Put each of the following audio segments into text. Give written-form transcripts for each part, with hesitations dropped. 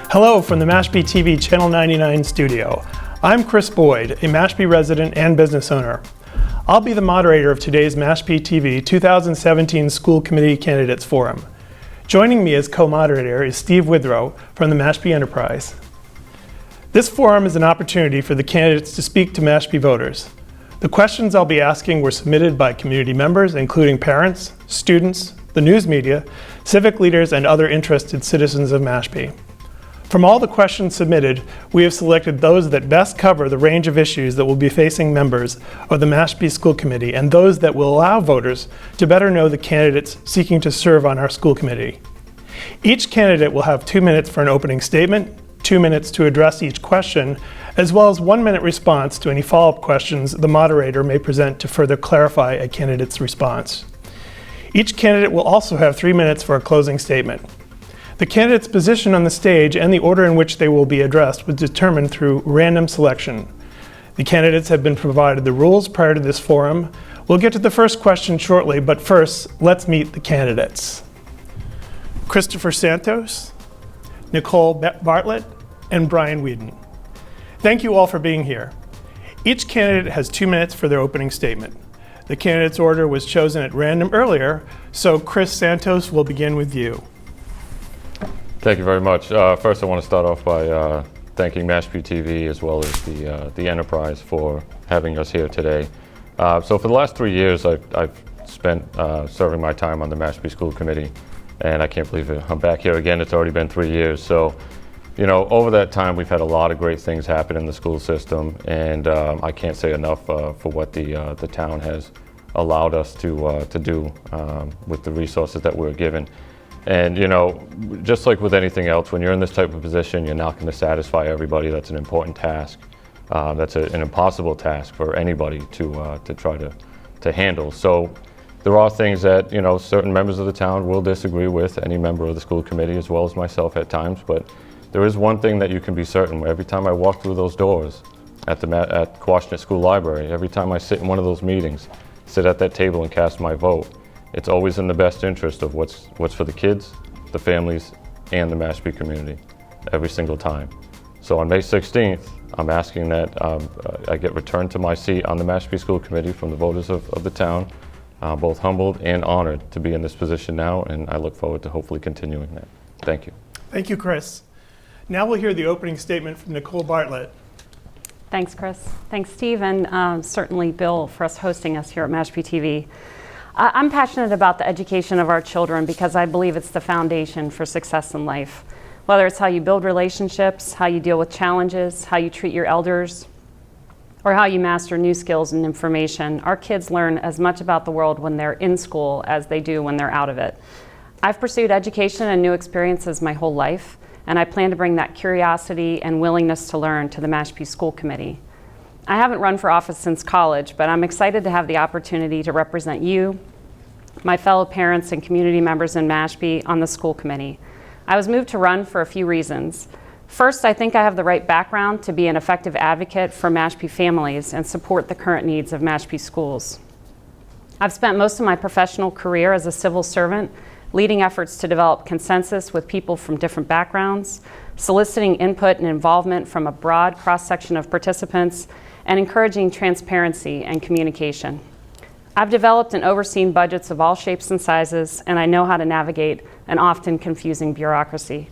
Hello from the MashpeeTV Channel 99 studio. I'm Chris Boyd, a Mashpee resident and business owner. I'll be the moderator of today's MashpeeTV 2017 School Committee Candidates Forum. Joining me as co-moderator is Steve Withrow from the Mashpee Enterprise. This forum is an opportunity for the candidates to speak to Mashpee voters. The questions I'll be asking were submitted by community members, including parents, students, the news media, civic leaders, and other interested citizens of Mashpee. From all the questions submitted, we have selected those that best cover the range of issues that will be facing members of the Mashpee School Committee and those that will allow voters to better know the candidates seeking to serve on our school committee. Each candidate will have 2 minutes for an opening statement, 2 minutes to address each question, as well as 1 minute response to any follow-up questions the moderator may present to further clarify a candidate's response. Each candidate will also have 3 minutes for a closing statement. The candidate's position on the stage and the order in which they will be addressed was determined through random selection. The candidates have been provided the rules prior to this forum. We'll get to the first question shortly, but first, let's meet the candidates. Christopher Santos, Nicole Bartlett, and Brian Whedon. Thank you all for being here. Each candidate has 2 minutes for their opening statement. The candidate's order was chosen at random earlier, so Chris Santos will begin with you. Thank you very much. First, I want to start off by thanking MashpeeTV as well as the Enterprise for having us here today. So for the last 3 years, I've spent serving my time on the Mashpee School Committee, and I can't believe it. I'm back here again. It's already been 3 years. So, you know, over that time, we've had a lot of great things happen in the school system, and I can't say enough for what the town has allowed us to do with the resources that we're given. And, you know, just like with anything else, when you're in this type of position, you're not going to satisfy everybody. That's an important task. That's an impossible task for anybody to try to handle. So there are things that, you know, certain members of the town will disagree with, any member of the school committee as well as myself at times. But there is one thing that you can be certain. Every time I walk through those doors at Quashnet School Library, every time I sit in one of those meetings, sit at that table and cast my vote, it's always in the best interest of what's for the kids, the families, and the Mashpee community, every single time. So on May 16th, I'm asking that I get returned to my seat on the Mashpee School Committee from the voters of the town, both humbled and honored to be in this position now, and I look forward to hopefully continuing that. Thank you. Thank you, Chris. Now we'll hear the opening statement from Nicole Bartlett. Thanks, Chris. Thanks, Steve, and certainly Bill for hosting us here at MashpeeTV. I'm passionate about the education of our children because I believe it's the foundation for success in life. Whether it's how you build relationships, how you deal with challenges, how you treat your elders, or how you master new skills and information, our kids learn as much about the world when they're in school as they do when they're out of it. I've pursued education and new experiences my whole life, and I plan to bring that curiosity and willingness to learn to the Mashpee School Committee. I haven't run for office since college, but I'm excited to have the opportunity to represent you, my fellow parents and community members in Mashpee on the school committee. I was moved to run for a few reasons. First, I think I have the right background to be an effective advocate for Mashpee families and support the current needs of Mashpee schools. I've spent most of my professional career as a civil servant, leading efforts to develop consensus with people from different backgrounds, soliciting input and involvement from a broad cross-section of participants, and encouraging transparency and communication. I've developed and overseen budgets of all shapes and sizes, and I know how to navigate an often confusing bureaucracy.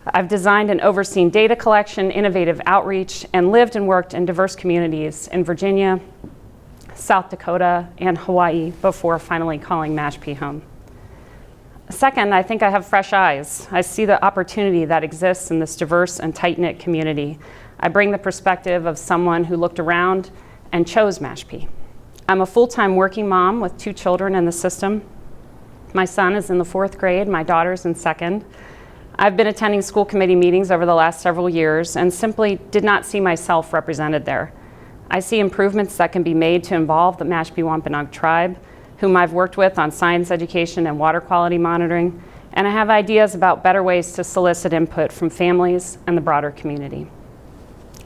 I've designed and overseen data collection, innovative outreach, and lived and worked in diverse communities in Virginia, South Dakota, and Hawaii before finally calling Mashpee home. Second, I think I have fresh eyes. I see the opportunity that exists in this diverse and tight-knit community. I bring the perspective of someone who looked around and chose Mashpee. I'm a full-time working mom with 2 children in the system. My son is in the 4th grade, my daughter's in 2nd. I've been attending school committee meetings over the last several years and simply did not see myself represented there. I see improvements that can be made to involve the Mashpee Wampanoag tribe, whom I've worked with on science education and water quality monitoring, and I have ideas about better ways to solicit input from families and the broader community.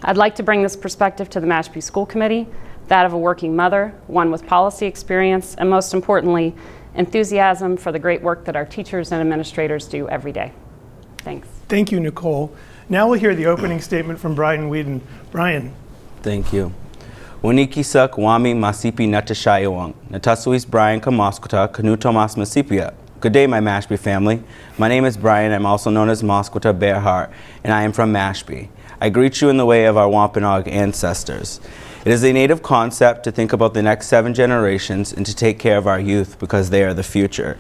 I'd like to bring this perspective to the Mashpee School Committee, that of a working mother, one with policy experience, and most importantly, enthusiasm for the great work that our teachers and administrators do every day. Thanks. Thank you, Nicole. Now we'll hear the opening statement from Brian Whedon. Brian. Thank you. Wanikisak wami masipi natashayawang. Natasuis Brian Kamaskuta Kanutomas Masipia. Good day, my Mashpee family. My name is Brian. I'm also known as Maskuta Bear Heart, and I am from Mashpee. I greet you in the way of our Wampanoag ancestors. It is a native concept to think about the next 7 generations and to take care of our youth because they are the future.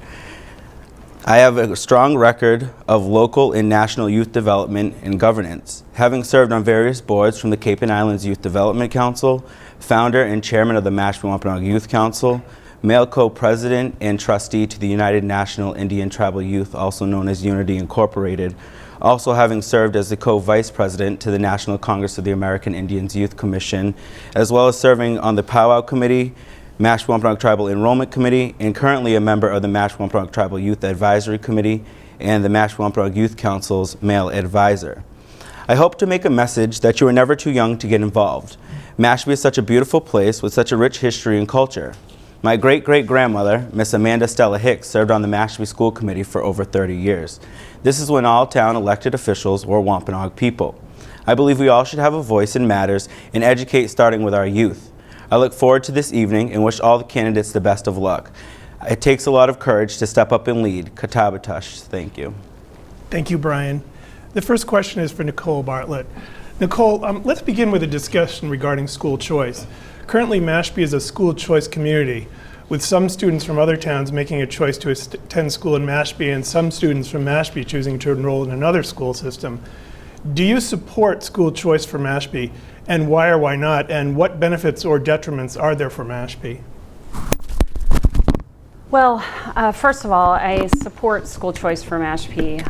I have a strong record of local and national youth development and governance, having served on various boards from the Cape and Islands Youth Development Council, founder and chairman of the Mashpee Wampanoag Youth Council, male co-president and trustee to the United National Indian Tribal Youth, also known as Unity Incorporated, also having served as the co-vice president to the National Congress of the American Indians Youth Commission, as well as serving on the Powwow Committee, Mashpee Wampanoag Tribal Enrollment Committee, and currently a member of the Mashpee Wampanoag Tribal Youth Advisory Committee and the Mashpee Wampanoag Youth Council's male advisor. I hope to make a message that you are never too young to get involved. Mashpee is such a beautiful place with such a rich history and culture. My great-great-grandmother, Miss Amanda Stella Hicks, served on the Mashpee School Committee for over 30 years. This is when all town elected officials were Wampanoag people. I believe we all should have a voice in matters and educate starting with our youth. I look forward to this evening and wish all the candidates the best of luck. It takes a lot of courage to step up and lead. Katabatash, thank you. Thank you, Brian. The first question is for Nicole Bartlett. Nicole, let's begin with a discussion regarding school choice. Currently, Mashpee is a school choice community, with some students from other towns making a choice to attend school in Mashpee and some students from Mashpee choosing to enroll in another school system. Do you support school choice for Mashpee, and why or why not, and what benefits or detriments are there for Mashpee? Well, first of all, I support school choice for Mashpee.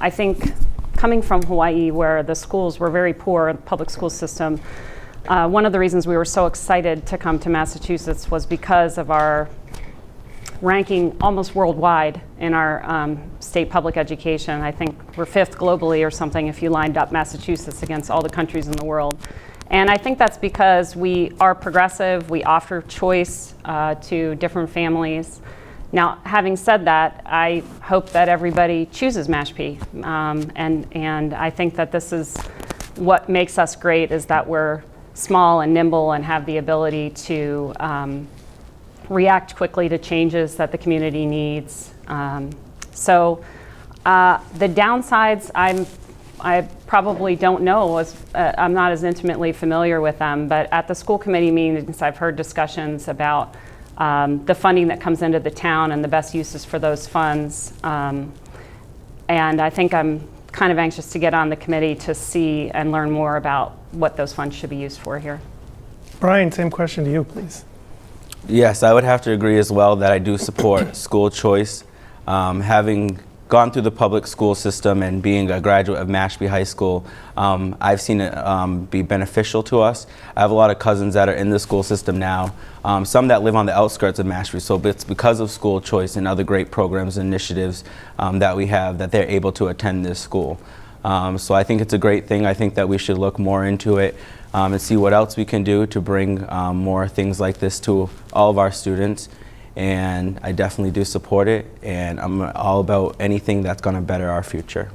I think coming from Hawaii, where the schools were very poor, the public school system, one of the reasons we were so excited to come to Massachusetts was because of our ranking almost worldwide in our state public education. I think we're 5th globally or something if you lined up Massachusetts against all the countries in the world. And I think that's because we are progressive, we offer choice to different families. Now, having said that, I hope that everybody chooses Mashpee. And I think that this is what makes us great, is that we're small and nimble and have the ability to react quickly to changes that the community needs. The downsides, I probably don't know. I'm not as intimately familiar with them, but at the school committee meetings, I've heard discussions about the funding that comes into the town and the best uses for those funds. And I think I'm kind of anxious to get on the committee to see and learn more about what those funds should be used for here. Brian, same question to you, please. Yes, I would have to agree as well that I do support school choice. Having gone through the public school system and being a graduate of Mashpee High School, I've seen it be beneficial to us. I have a lot of cousins that are in the school system now, some that live on the outskirts of Mashpee, so it's because of school choice and other great programs and initiatives that we have that they're able to attend this school. So I think it's a great thing. I think that we should look more into it and see what else we can do to bring more things like this to all of our students. And I definitely do support it, and I'm all about anything that's going to better our future.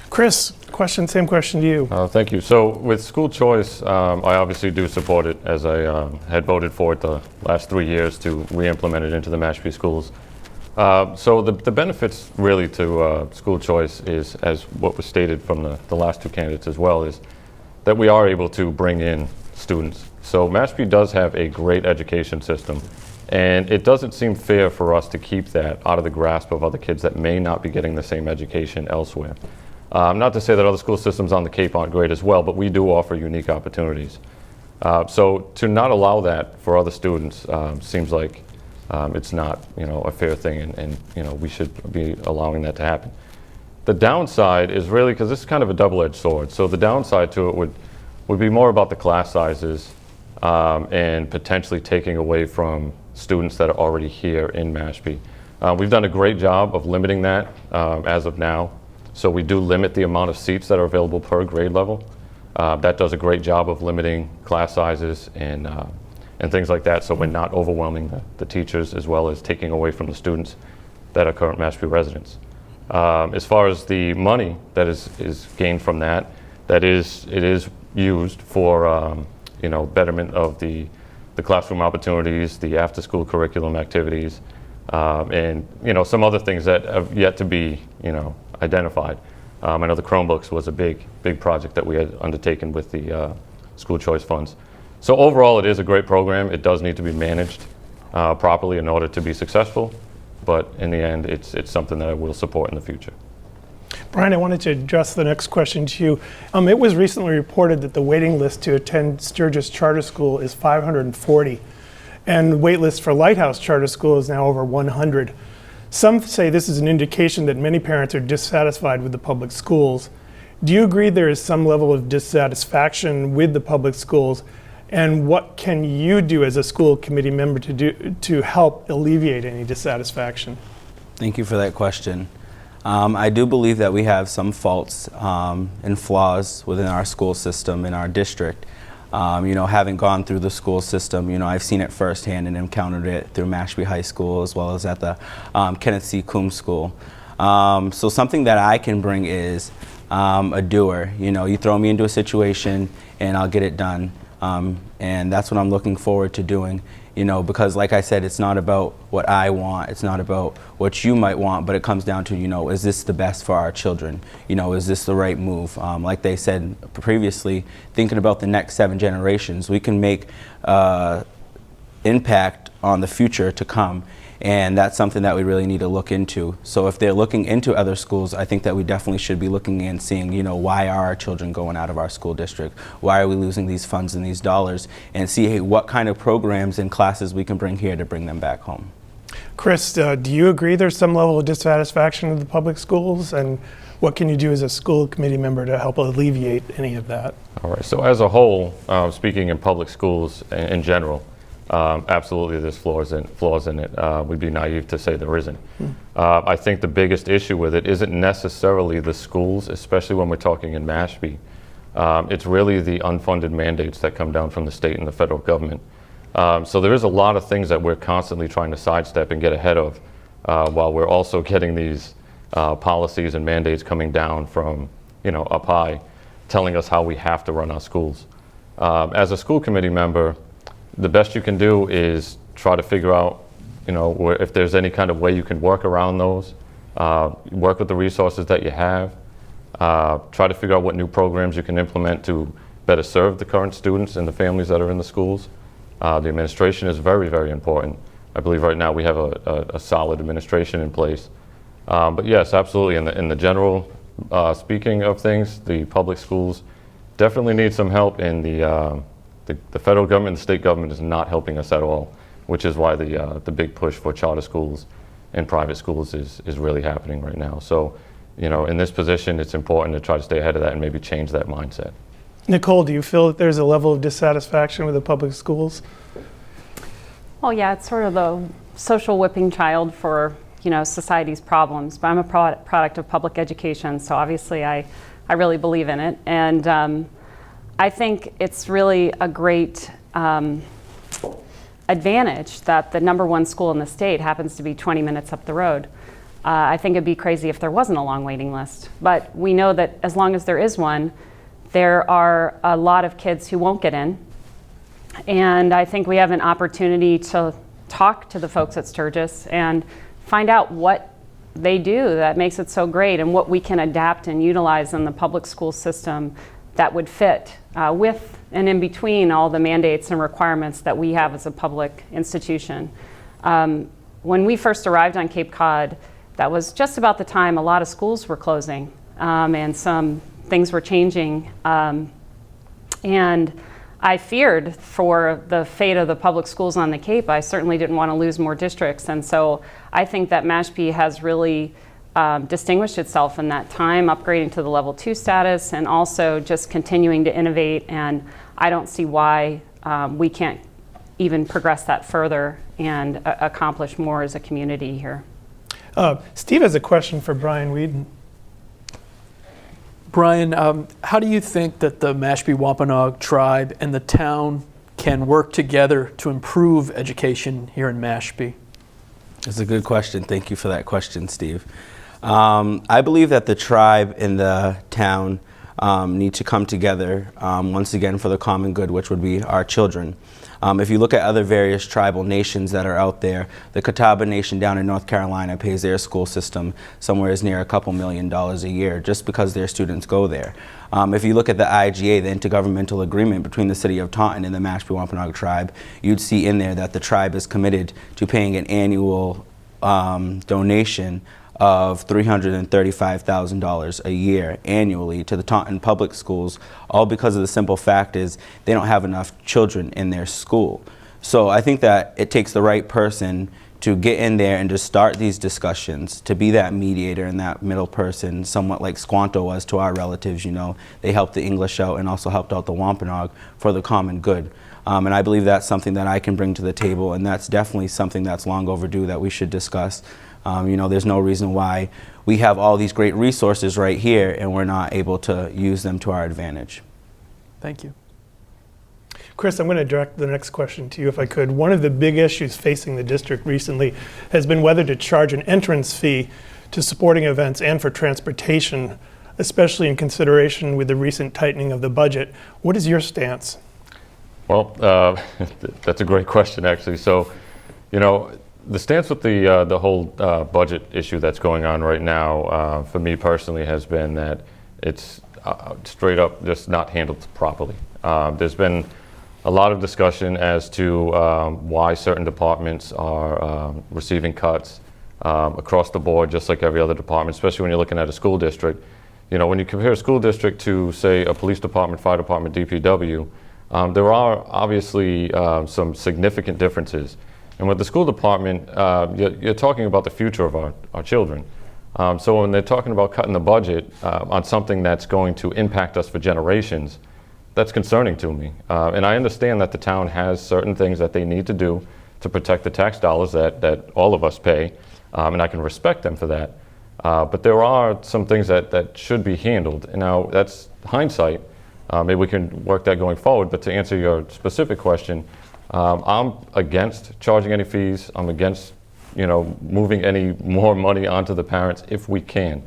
Chris, same question to you. Thank you. So with school choice, I obviously do support it, as I had voted for it the last 3 years to re-implement it into the Mashpee schools. So the benefits really to school choice is, as what was stated from the last 2 candidates as well, is that we are able to bring in students. So Mashpee does have a great education system, and it doesn't seem fair for us to keep that out of the grasp of other kids that may not be getting the same education elsewhere. Not to say that other school systems on the Cape aren't great as well, but we do offer unique opportunities. So to not allow that for other students seems like it's not, a fair thing, and we should be allowing that to happen. The downside is really, because this is kind of a double-edged sword, so the downside to it would be more about the class sizes and potentially taking away from students that are already here in Mashpee. We've done a great job of limiting that as of now. So we do limit the amount of seats that are available per grade level. That does a great job of limiting class sizes and things like that, so we're not overwhelming the teachers as well as taking away from the students that are current Mashpee residents. As far as the money that is gained from that, it is used for betterment of the classroom opportunities, the after-school curriculum activities, and some other things that have yet to be identified. I know the Chromebooks was a big project that we had undertaken with the school choice funds. So overall, it is a great program. It does need to be managed properly in order to be successful, but in the end, it's something that I will support in the future. Brian, I wanted to address the next question to you. It was recently reported that the waiting list to attend Sturgis Charter School is 540, and the wait list for Lighthouse Charter School is now over 100. Some say this is an indication that many parents are dissatisfied with the public schools. Do you agree there is some level of dissatisfaction with the public schools? And what can you do as a school committee member to help alleviate any dissatisfaction? Thank you for that question. I do believe that we have some faults and flaws within our school system in our district. Having gone through the school system, I've seen it firsthand and encountered it through Mashpee High School as well as at the Kenneth C. Coombs School. So something that I can bring is a doer. You throw me into a situation and I'll get it done. And that's what I'm looking forward to doing, because like I said, it's not about what I want, it's not about what you might want, but it comes down to, is this the best for our children? Is this the right move? Like they said previously, thinking about the next 7 generations, we can make impact on the future to come. And that's something that we really need to look into. So if they're looking into other schools, I think that we definitely should be looking and seeing, why are our children going out of our school district? Why are we losing these funds and these dollars? And see what kind of programs and classes we can bring here to bring them back home. Chris, do you agree there's some level of dissatisfaction with the public schools? And what can you do as a school committee member to help alleviate any of that? All right, so as a whole, speaking in public schools in general, absolutely, there's flaws in it. We'd be naive to say there isn't. I think the biggest issue with it isn't necessarily the schools, especially when we're talking in Mashpee. It's really the unfunded mandates that come down from the state and the federal government. So there is a lot of things that we're constantly trying to sidestep and get ahead of, while we're also getting these policies and mandates coming down from up high, telling us how we have to run our schools. As a school committee member, the best you can do is try to figure out, if there's any kind of way you can work around those, work with the resources that you have, try to figure out what new programs you can implement to better serve the current students and the families that are in the schools. The administration is very, very important. I believe right now we have a solid administration in place. But yes, absolutely, in the general speaking of things, the public schools definitely need some help, and the federal government and the state government is not helping us at all, which is why the big push for charter schools and private schools is really happening right now. So, in this position, it's important to try to stay ahead of that and maybe change that mindset. Nicole, do you feel that there's a level of dissatisfaction with the public schools? Well, yeah, it's sort of the social whipping child for society's problems, but I'm a product of public education, so obviously I really believe in it. And I think it's really a great advantage that the #1 school in the state happens to be 20 minutes up the road. I think it'd be crazy if there wasn't a long waiting list, but we know that as long as there is one, there are a lot of kids who won't get in. And I think we have an opportunity to talk to the folks at Sturgis and find out what they do that makes it so great and what we can adapt and utilize in the public school system that would fit with and in between all the mandates and requirements that we have as a public institution. When we first arrived on Cape Cod, that was just about the time a lot of schools were closing and some things were changing. And I feared for the fate of the public schools on the Cape. I certainly didn't want to lose more districts. And so I think that Mashpee has really distinguished itself in that time, upgrading to the level 2 status and also just continuing to innovate. And I don't see why we can't even progress that further and accomplish more as a community here. Steve has a question for Brian Whedon. Brian, how do you think that the Mashpee Wampanoag tribe and the town can work together to improve education here in Mashpee? That's a good question. Thank you for that question, Steve. I believe that the tribe and the town need to come together once again for the common good, which would be our children. If you look at other various tribal nations that are out there, the Catawba Nation down in North Carolina pays their school system somewhere as near a couple $1 million a year just because their students go there. If you look at the IGA, the Intergovernmental Agreement between the City of Taunton and the Mashpee Wampanoag tribe, you'd see in there that the tribe is committed to paying an annual donation of $335,000 a year annually to the Taunton public schools, all because of the simple fact is they don't have enough children in their school. So I think that it takes the right person to get in there and to start these discussions, to be that mediator and that middle person, somewhat like Squanto was to our relatives. You know, they helped the English out and also helped out the Wampanoag for the common good. And I believe that's something that I can bring to the table, and that's definitely something that's long overdue that we should discuss. You know, there's no reason why we have all these great resources right here and we're not able to use them to our advantage. Thank you. Chris, I'm going to direct the next question to you if I could. One of the big issues facing the district recently has been whether to charge an entrance fee to sporting events and for transportation, especially in consideration with the recent tightening of the budget. What is your stance? Well, that's a great question, actually. So, you know, the stance with the whole budget issue that's going on right now, for me personally, has been that it's straight up just not handled properly. There's been a lot of discussion as to why certain departments are receiving cuts across the board, just like every other department, especially when you're looking at a school district. You know, when you compare a school district to, say, a police department, fire department, DPW, there are obviously some significant differences. And with the school department, you're talking about the future of our children. So when they're talking about cutting the budget on something that's going to impact us for generations, that's concerning to me. And I understand that the town has certain things that they need to do to protect the tax dollars that all of us pay, and I can respect them for that. But there are some things that should be handled. And now that's hindsight. Maybe we can work that going forward. But to answer your specific question, I'm against charging any fees. I'm against, you know, moving any more money onto the parents if we can.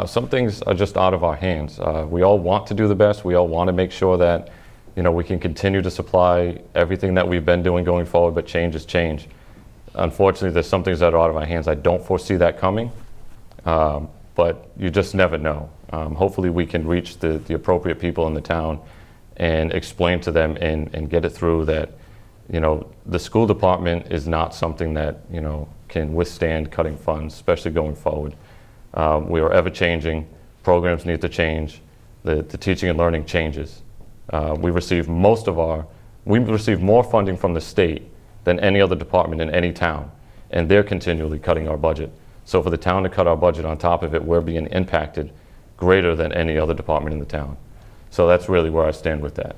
Some things are just out of our hands. We all want to do the best. We all want to make sure that, you know, we can continue to supply everything that we've been doing going forward, but change is change. Unfortunately, there's some things that are out of our hands. I don't foresee that coming, but you just never know. Hopefully we can reach the appropriate people in the town and explain to them and get it through that, you know, the school department is not something that, you know, can withstand cutting funds, especially going forward. We are ever changing. Programs need to change. The teaching and learning changes. We receive more funding from the state than any other department in any town, and they're continually cutting our budget. So for the town to cut our budget on top of it, we're being impacted greater than any other department in the town. So that's really where I stand with that.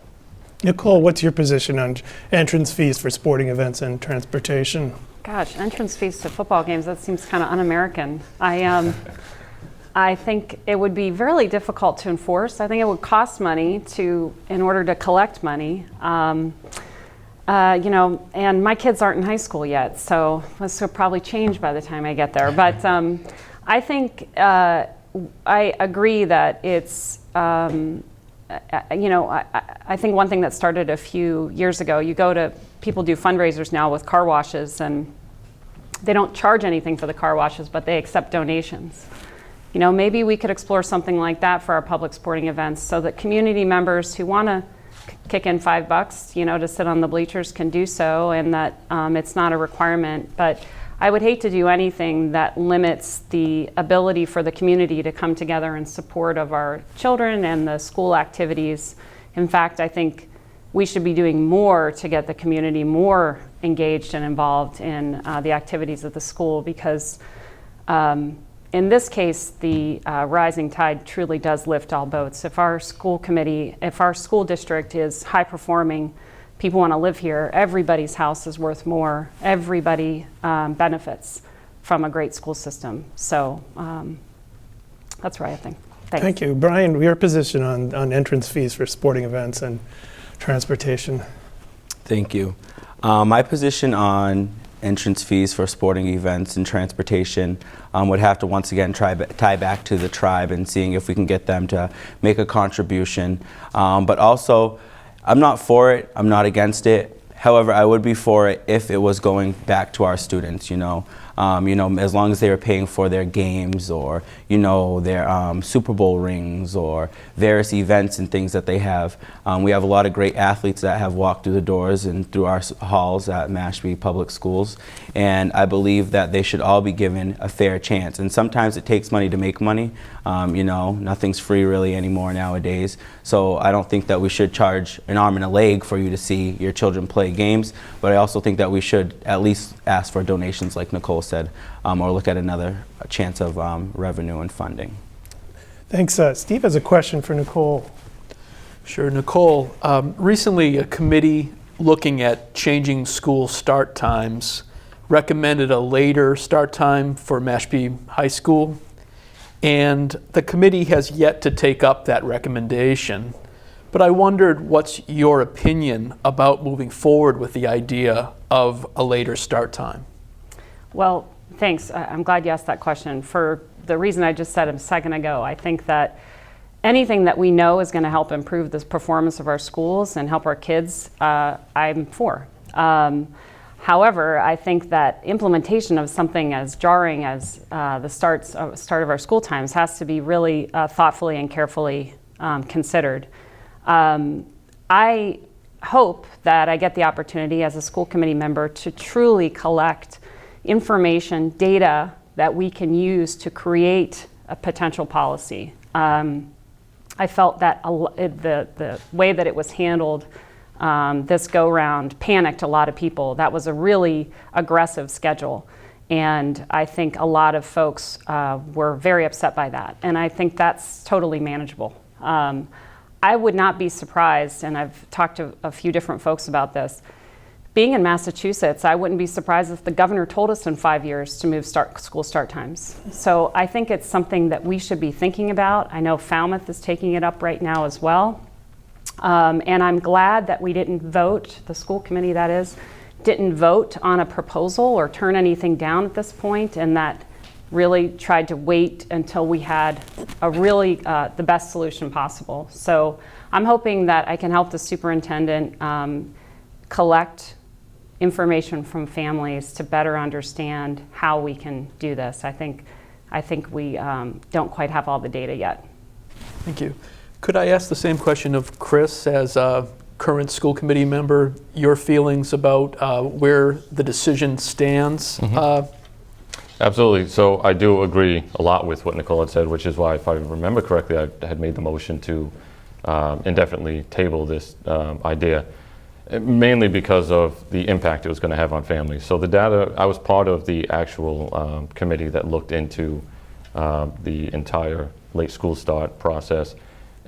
Nicole, what's your position on entrance fees for sporting events and transportation? Gosh, entrance fees to football games, that seems kind of un-American. I think it would be really difficult to enforce. I think it would cost money in order to collect money. You know, and my kids aren't in high school yet, so this will probably change by the time I get there. But I think I agree that it's, you know, I think one thing that started a few years ago, people do fundraisers now with car washes, and they don't charge anything for the car washes, but they accept donations. You know, maybe we could explore something like that for our public sporting events so that community members who want to kick in $5, you know, to sit on the bleachers can do so, and that it's not a requirement. But I would hate to do anything that limits the ability for the community to come together in support of our children and the school activities. In fact, I think we should be doing more to get the community more engaged and involved in the activities of the school, because in this case, the rising tide truly does lift all boats. If our school district is high performing, people want to live here, everybody's house is worth more. Everybody benefits from a great school system. So that's right, I think. Thanks. Thank you. Brian, your position on entrance fees for sporting events and transportation. Thank you. My position on entrance fees for sporting events and transportation would have to once again tie back to the tribe and seeing if we can get them to make a contribution. But also, I'm not for it, I'm not against it. However, I would be for it if it was going back to our students, you know, as long as they were paying for their games or, their Super Bowl rings or various events and things that they have. We have a lot of great athletes that have walked through the doors and through our halls at Mashpee Public Schools, and I believe that they should all be given a fair chance. And sometimes it takes money to make money. Nothing's free really anymore nowadays. So I don't think that we should charge an arm and a leg for you to see your children play games, but I also think that we should at least ask for donations like Nicole said, or look at another chance of revenue and funding. Thanks. Steve has a question for Nicole. Sure, Nicole. Recently, a committee looking at changing school start times recommended a later start time for Mashpee High School, and the committee has yet to take up that recommendation. But I wondered, what's your opinion about moving forward with the idea of a later start time? Well, thanks. I'm glad you asked that question. For the reason I just said a second ago, I think that anything that we know is going to help improve the performance of our schools and help our kids, I'm for. However, I think that implementation of something as jarring as the start of our school times has to be really thoughtfully and carefully considered. I hope that I get the opportunity as a school committee member to truly collect information, data that we can use to create a potential policy. I felt that the way that it was handled this go-round panicked a lot of people. That was a really aggressive schedule. And I think a lot of folks were very upset by that. And I think that's totally manageable. I would not be surprised, and I've talked to a few different folks about this, being in Massachusetts, I wouldn't be surprised if the governor told us in 5 years to move school start times. So I think it's something that we should be thinking about. I know Falmouth is taking it up right now as well. And I'm glad that we didn't vote, the school committee that is, didn't vote on a proposal or turn anything down at this point, and that really tried to wait until we had a really the best solution possible. So I'm hoping that I can help the superintendent collect information from families to better understand how we can do this. I think we don't quite have all the data yet. Thank you. Could I ask the same question of Chris as a current school committee member, your feelings about where the decision stands? Mm-hmm. Absolutely. So I do agree a lot with what Nicole had said, which is why, if I remember correctly, I had made the motion to indefinitely table this idea, mainly because of the impact it was going to have on families. So the data, I was part of the actual committee that looked into the entire late school start process.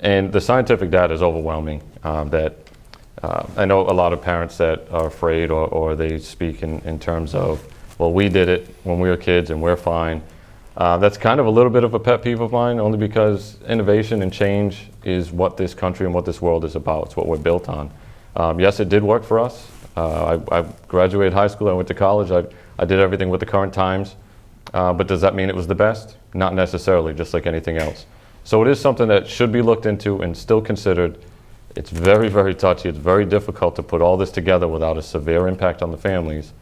And the scientific data is overwhelming. I know a lot of parents that are afraid or they speak in terms of, well, we did it when we were kids and we're fine. That's kind of a little bit of a pet peeve of mine, only because innovation and change is what this country and what this world is about. It's what we're built on. Yes, it did work for us. I graduated high school, I went to college, I did everything with the current times. But does that mean it was the best? Not necessarily, just like anything else. So it is something that should be looked into and still considered. It's very, very touchy. It's very difficult to put all this together without a severe impact on the families.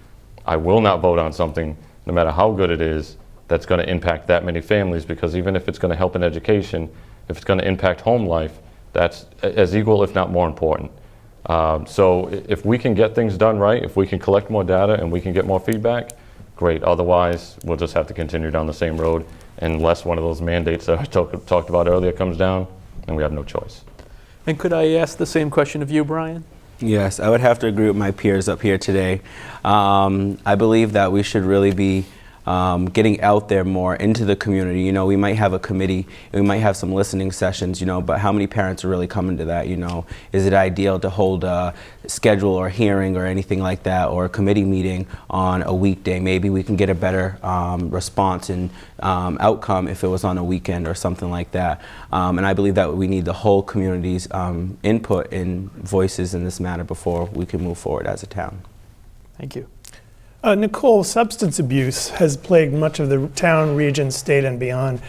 I will not vote on something, no matter how good it is, that's going to impact that many families, because even if it's going to help in education, if it's going to impact home life, that's as equal, if not more important. So if we can get things done right, if we can collect more data and we can get more feedback, great. Otherwise, we'll just have to continue down the same road unless one of those mandates that I talked about earlier comes down, and we have no choice. And could I ask the same question of you, Brian? Yes, I would have to agree with my peers up here today. I believe that we should really be getting out there more into the community. You know, we might have a committee, we might have some listening sessions, you know, but how many parents are really coming to that, you know? Is it ideal to hold a schedule or hearing or anything like that, or a committee meeting on a weekday? Maybe we can get a better response and outcome if it was on a weekend or something like that. And I believe that we need the whole community's input and voices in this matter before we can move forward as a town. Thank you. Nicole, substance abuse has plagued much of the town, region, state, and beyond.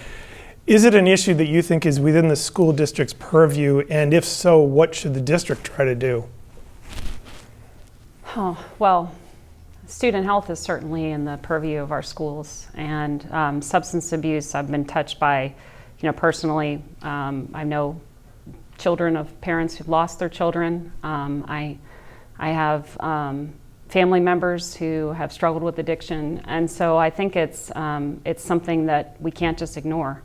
Is it an issue that you think is within the school district's purview? And if so, what should the district try to do? Oh, well, student health is certainly in the purview of our schools, and substance abuse I've been touched by, you know, personally. I know children of parents who've lost their children. I have family members who have struggled with addiction, and so I think it's something that we can't just ignore.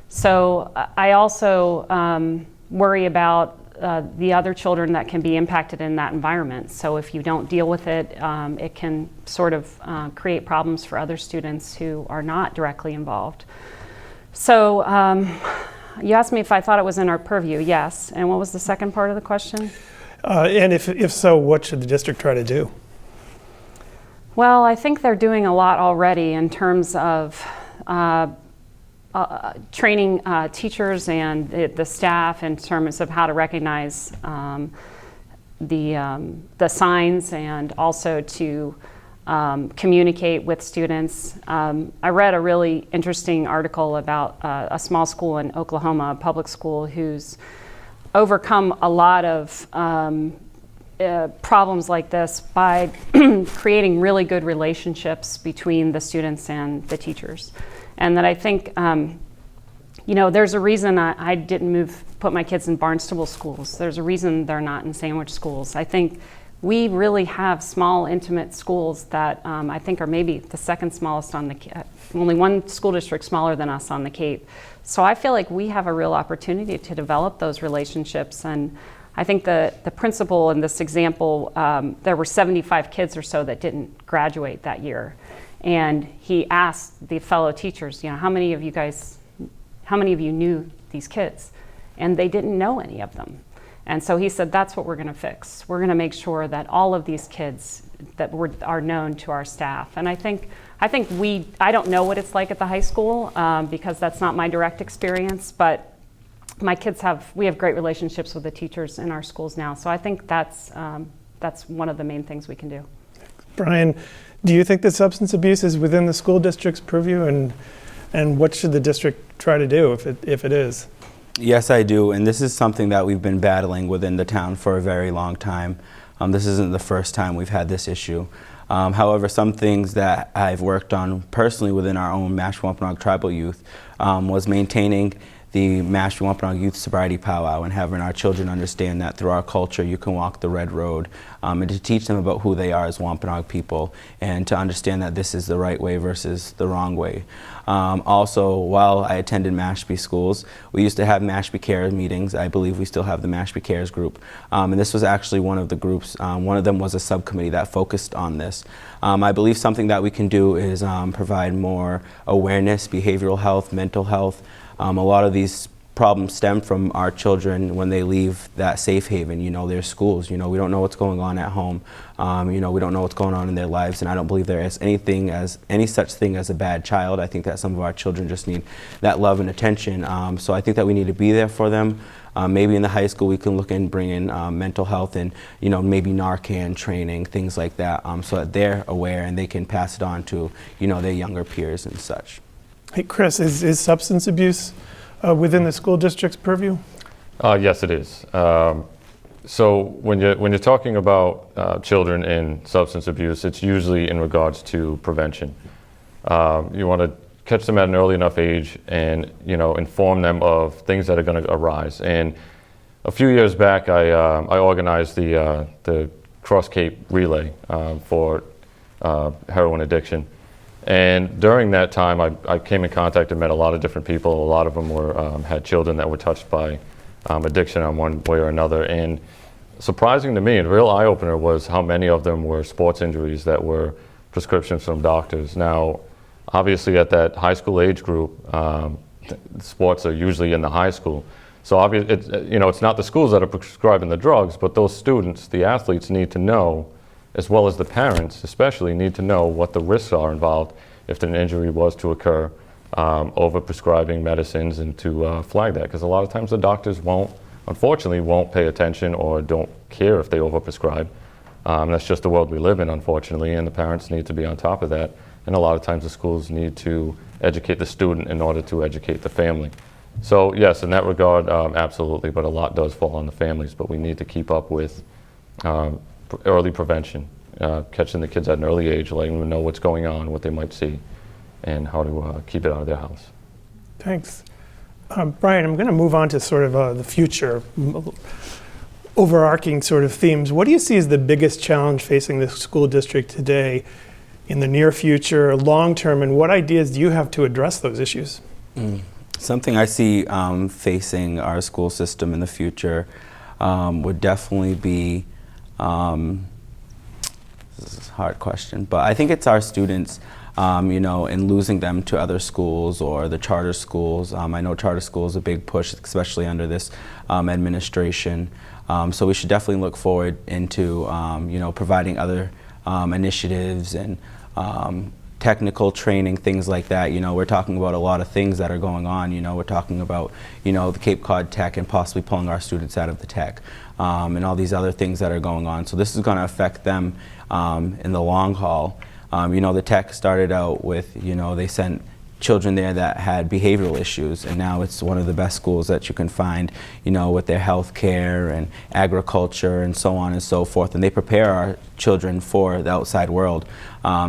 So I also worry about the other children that can be impacted in that environment. So if you don't deal with it, it can sort of create problems for other students who are not directly involved. So you asked me if I thought it was in our purview. Yes. And what was the second part of the question? And if so, what should the district try to do? Well, I think they're doing a lot already in terms of training teachers and the staff in terms of how to recognize the signs, and also to communicate with students. I read a really interesting article about a small school in Oklahoma, a public school, who's overcome a lot of problems like this by creating really good relationships between the students and the teachers. And that I think, you know, there's a reason I didn't put my kids in Barnstable schools. There's a reason they're not in Sandwich schools. I think we really have small, intimate schools that I think are maybe the second smallest on the, only one school district smaller than us on the Cape. So I feel like we have a real opportunity to develop those relationships. And I think the principal in this example, there were 75 kids or so that didn't graduate that year. And he asked the fellow teachers, you know, how many of you knew these kids? And they didn't know any of them. And so he said, that's what we're going to fix. We're going to make sure that all of these kids that are known to our staff. And I think I don't know what it's like at the high school because that's not my direct experience, but my kids we have great relationships with the teachers in our schools now. So I think that's one of the main things we can do. Brian, do you think that substance abuse is within the school district's purview, and what should the district try to do if it is? Yes, I do, and this is something that we've been battling within the town for a very long time. This isn't the first time we've had this issue. However, some things that I've worked on personally within our own Mashpee Wampanoag tribal youth was maintaining the Mashpee Wampanoag Youth Sobriety Powwow and having our children understand that through our culture you can walk the red road, and to teach them about who they are as Wampanoag people, and to understand that this is the right way versus the wrong way. Also, while I attended Mashpee schools, we used to have Mashpee Cares meetings. I believe we still have the Mashpee Cares group. And this was actually one of the groups. One of them was a subcommittee that focused on this. I believe something that we can do is provide more awareness, behavioral health, mental health. A lot of these problems stem from our children when they leave that safe haven, you know, their schools. You know, we don't know what's going on at home. You know, we don't know what's going on in their lives, and I don't believe there is any such thing as a bad child. I think that some of our children just need that love and attention. So I think that we need to be there for them. Maybe in the high school we can look and bring in mental health and, you know, maybe Narcan training, things like that, so that they're aware and they can pass it on to, you know, their younger peers and such. Hey, Chris, is substance abuse within the school district's purview? Yes, it is. So when you're talking about children in substance abuse, it's usually in regards to prevention. You want to catch them at an early enough age, and, you know, inform them of things that are going to arise. And a few years back, I organized the Cross Cape Relay for heroin addiction. And during that time, I came in contact and met a lot of different people. A lot of them had children that were touched by addiction in one way or another. And surprising to me, and a real eye-opener, was how many of them were sports injuries that were prescriptions from doctors. Now, obviously at that high school age group, sports are usually in the high school. So it's not the schools that are prescribing the drugs, but those students, the athletes, need to know, as well as the parents especially, need to know what the risks are involved if an injury was to occur, over prescribing medicines, and to flag that. Because a lot of times the doctors unfortunately won't pay attention or don't care if they overprescribe. That's just the world we live in, unfortunately, and the parents need to be on top of that. And a lot of times the schools need to educate the student in order to educate the family. So yes, in that regard, absolutely, but a lot does fall on the families, but we need to keep up with early prevention, catching the kids at an early age, letting them know what's going on, what they might see, and how to keep it out of their house. Thanks. Brian, I'm going to move on to sort of the future, overarching sort of themes. What do you see as the biggest challenge facing the school district today, in the near future, long term, and what ideas do you have to address those issues? Something I see facing our school system in the future would definitely be, this is a hard question, but I think it's our students, and losing them to other schools or the charter schools. I know charter schools is a big push, especially under this administration. So we should definitely look forward into, providing other initiatives and technical training, things like that. We're talking about a lot of things that are going on. We're talking about, the Cape Cod Tech and possibly pulling our students out of the tech, and all these other things that are going on. So this is going to affect them in the long haul. The tech started out with, they sent children there that had behavioral issues, and now it's one of the best schools that you can find, with their health care and agriculture and so on and so forth, and they prepare our children for the outside world.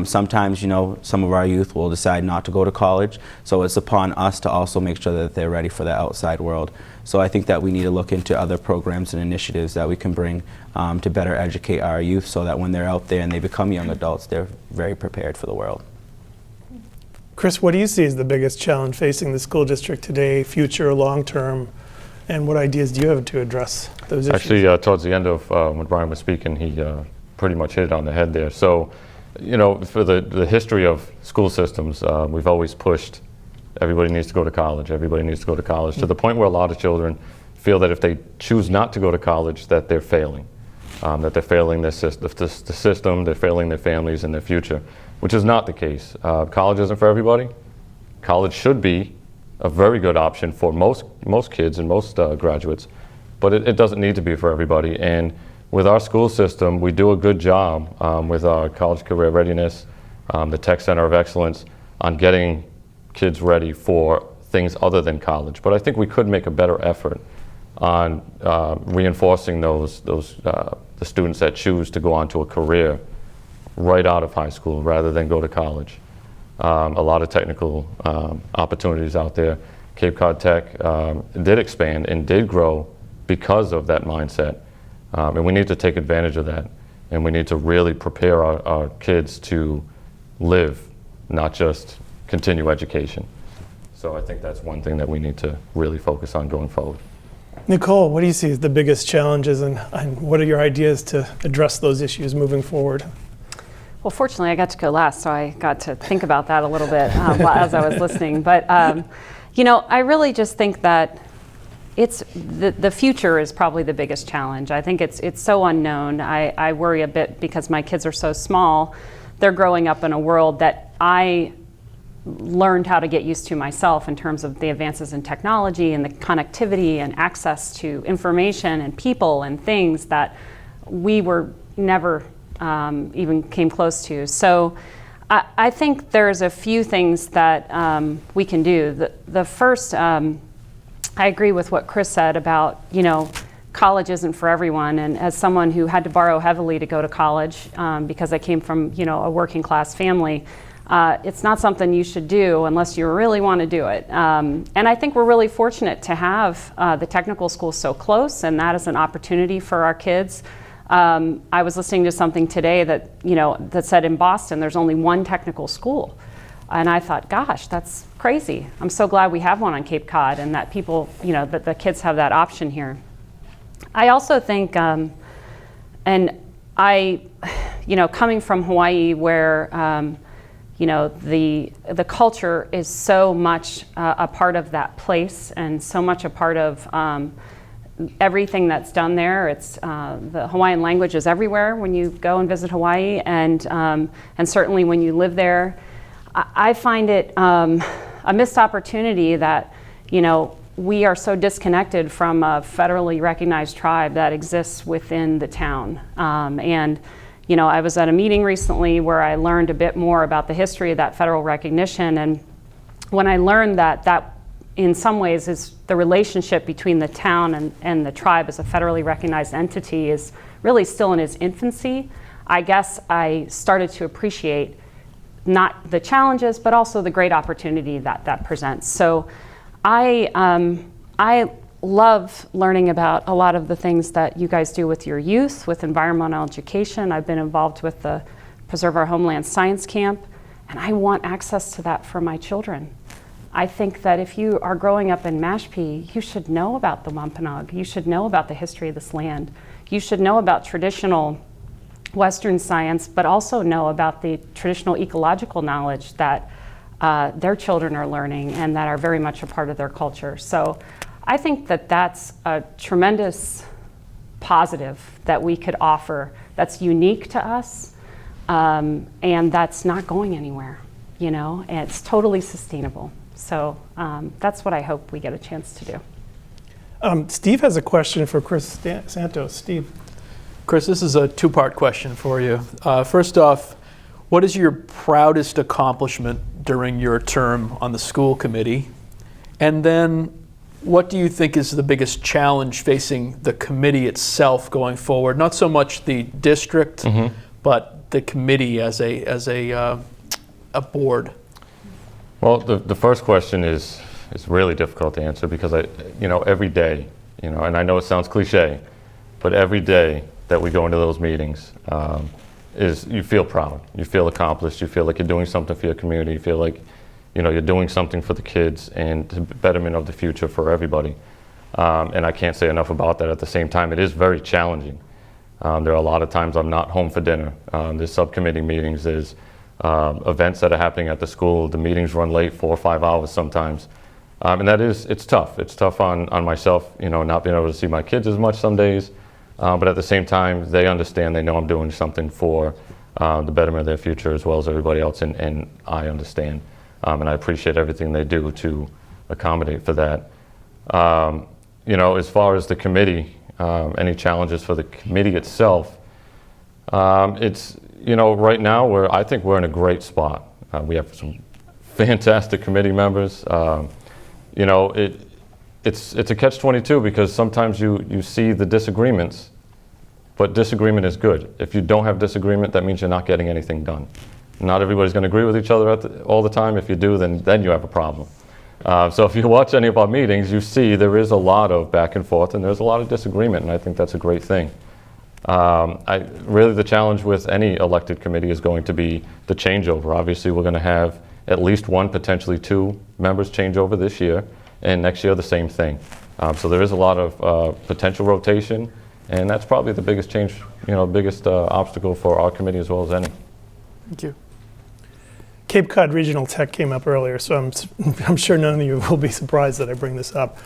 Sometimes, some of our youth will decide not to go to college, so it's upon us to also make sure that they're ready for the outside world. So I think that we need to look into other programs and initiatives that we can bring to better educate our youth, so that when they're out there and they become young adults, they're very prepared for the world. Chris, what do you see as the biggest challenge facing the school district today, future, long term, and what ideas do you have to address those issues? Actually, towards the end of when Brian was speaking, he pretty much hit it on the head there. So, for the history of school systems, we've always pushed everybody needs to go to college, everybody needs to go to college, to the point where a lot of children feel that if they choose not to go to college, that they're failing, that they're failing the system, they're failing their families and their future, which is not the case. College isn't for everybody. College should be a very good option for most kids and most graduates, but it doesn't need to be for everybody. And with our school system, we do a good job with our college career readiness, the Tech Center of Excellence, on getting kids ready for things other than college. But I think we could make a better effort on reinforcing the students that choose to go on to a career right out of high school rather than go to college. A lot of technical opportunities out there. Cape Cod Tech did expand and did grow because of that mindset. And we need to take advantage of that. And we need to really prepare our kids to live, not just continue education. So I think that's one thing that we need to really focus on going forward. Nicole, what do you see as the biggest challenges, and what are your ideas to address those issues moving forward? Well, fortunately, I got to go last, so I got to think about that a little bit as I was listening. But, I really just think that it's the future is probably the biggest challenge. I think it's so unknown. I worry a bit because my kids are so small. They're growing up in a world that I learned how to get used to myself in terms of the advances in technology and the connectivity and access to information and people and things that we were never even came close to. So I think there's a few things that we can do. The first, I agree with what Chris said about, college isn't for everyone. And as someone who had to borrow heavily to go to college because I came from, a working class family, it's not something you should do unless you really want to do it. And I think we're really fortunate to have the technical schools so close, and that is an opportunity for our kids. I was listening to something today that, that said in Boston there's only one technical school. And I thought, gosh, that's crazy. I'm so glad we have one on Cape Cod and that people, that the kids have that option here. I also think, and I, coming from Hawaii, where the culture is so much a part of that place, and so much a part of everything that's done there. It's the Hawaiian language is everywhere when you go and visit Hawaii, and certainly when you live there. I find it a missed opportunity that we are so disconnected from a federally recognized tribe that exists within the town. I was at a meeting recently where I learned a bit more about the history of that federal recognition, and when I learned that in some ways is the relationship between the town and the tribe as a federally recognized entity is really still in its infancy, I guess I started to appreciate not the challenges, but also the great opportunity that presents. So I love learning about a lot of the things that you guys do with your youth, with environmental education. I've been involved with the Preserve Our Homeland Science Camp, and I want access to that for my children. I think that if you are growing up in Mashpee, you should know about the Wampanoag. You should know about the history of this land. You should know about traditional Western science, but also know about the traditional ecological knowledge that their children are learning and that are very much a part of their culture. So I think that that's a tremendous positive that we could offer that's unique to us, and that's not going anywhere, and it's totally sustainable. So that's what I hope we get a chance to do. Steve has a question for Chris Santos. Steve. Chris, this is a two-part question for you. First off, what is your proudest accomplishment during your term on the school committee? And then what do you think is the biggest challenge facing the committee itself going forward? Not so much the district, but the committee as a board. Well, the first question is really difficult to answer because every day, and I know it sounds cliche, but every day that we go into those meetings is you feel proud, you feel accomplished, you feel like you're doing something for your community, you feel like you're doing something for the kids and the betterment of the future for everybody. And I can't say enough about that. At the same time, it is very challenging. There are a lot of times I'm not home for dinner. There's subcommittee meetings, there's events that are happening at the school. The meetings run late, 4 or 5 hours sometimes. And it's tough. It's tough on myself, not being able to see my kids as much some days. But at the same time, they understand, they know I'm doing something for the betterment of their future as well as everybody else, and I understand. And I appreciate everything they do to accommodate for that. As far as the committee, any challenges for the committee itself, it's, right now I think we're in a great spot. We have some fantastic committee members. It's a catch-22 because sometimes you see the disagreements, but disagreement is good. If you don't have disagreement, that means you're not getting anything done. Not everybody's going to agree with each other all the time. If you do, then you have a problem. So if you watch any of our meetings, you see there is a lot of back and forth and there's a lot of disagreement, and I think that's a great thing. Really the challenge with any elected committee is going to be the changeover. Obviously we're going to have at least one, potentially 2 members change over this year, and next year the same thing. So there is a lot of potential rotation, and that's probably the biggest change, biggest obstacle for our committee as well as any. Thank you. Cape Cod Regional Tech came up earlier, so I'm sure none of you will be surprised that I bring this up.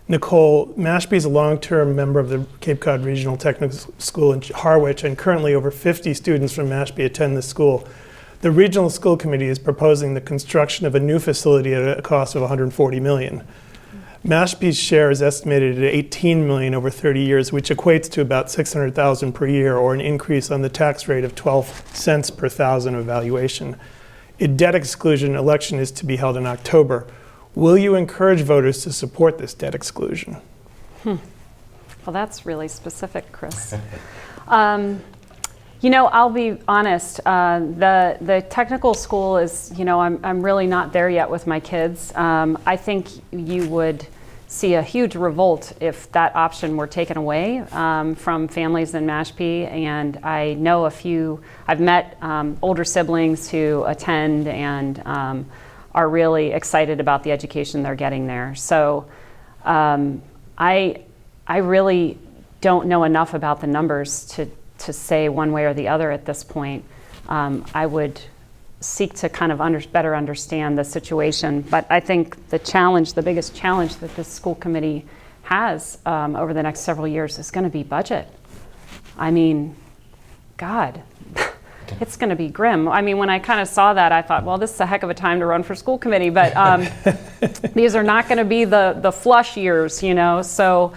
Nicole, Mashpee is a long-term member of the Cape Cod Regional Technical School in Harwich, and currently over 50 students from Mashpee attend this school. The Regional School Committee is proposing the construction of a new facility at a cost of $140 million. Mashpee's share is estimated at $18 million over 30 years, which equates to about $600,000 per year, or an increase on the tax rate of 12 cents per thousand of valuation. A debt exclusion election is to be held in October. Will you encourage voters to support this debt exclusion? Well, that's really specific, Chris. I'll be honest, the technical school is, I'm really not there yet with my kids. I think you would see a huge revolt if that option were taken away from families in Mashpee, and I know I've met older siblings who attend and are really excited about the education they're getting there. So I really don't know enough about the numbers to to say one way or the other at this point. I would seek to kind of better understand the situation. But I think the biggest challenge that this school committee has over the next several years is going to be budget. I mean, God, it's going to be grim. I mean, when I kind of saw that, I thought, well, this is a heck of a time to run for school committee. But these are not going to be the flush years, you know. So,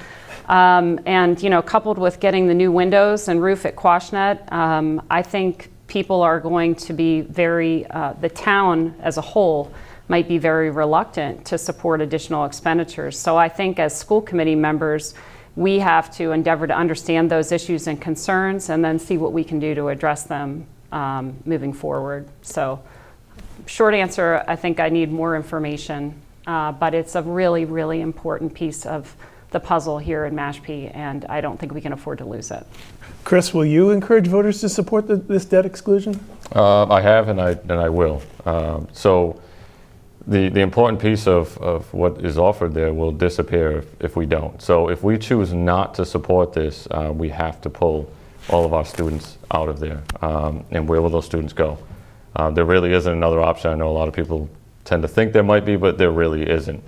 and, you know, coupled with getting the new windows and roof at Quashnet, I think people are going to be the town as a whole might be very reluctant to support additional expenditures. So I think as school committee members, we have to endeavor to understand those issues and concerns and then see what we can do to address them moving forward. So short answer, I think I need more information, but it's a really, really important piece of the puzzle here in Mashpee, and I don't think we can afford to lose it. Chris, will you encourage voters to support this debt exclusion? I have, and I will. So the important piece of what is offered there will disappear if we don't. So if we choose not to support this, we have to pull all of our students out of there. And where will those students go? There really isn't another option. I know a lot of people tend to think there might be, but there really isn't.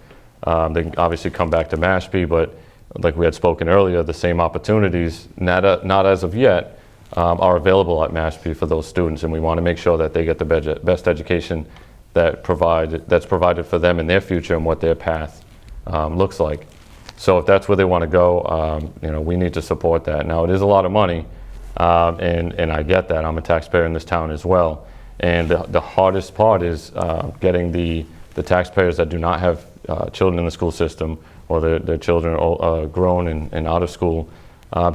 They can obviously come back to Mashpee, but like we had spoken earlier, the same opportunities, not as of yet, are available at Mashpee for those students, and we want to make sure that they get the best education that's provided for them in their future and what their path looks like. So if that's where they want to go, you know, we need to support that. Now, it is a lot of money, and I get that. I'm a taxpayer in this town as well, and the hardest part is getting the taxpayers that do not have children in the school system, or their children are grown and out of school,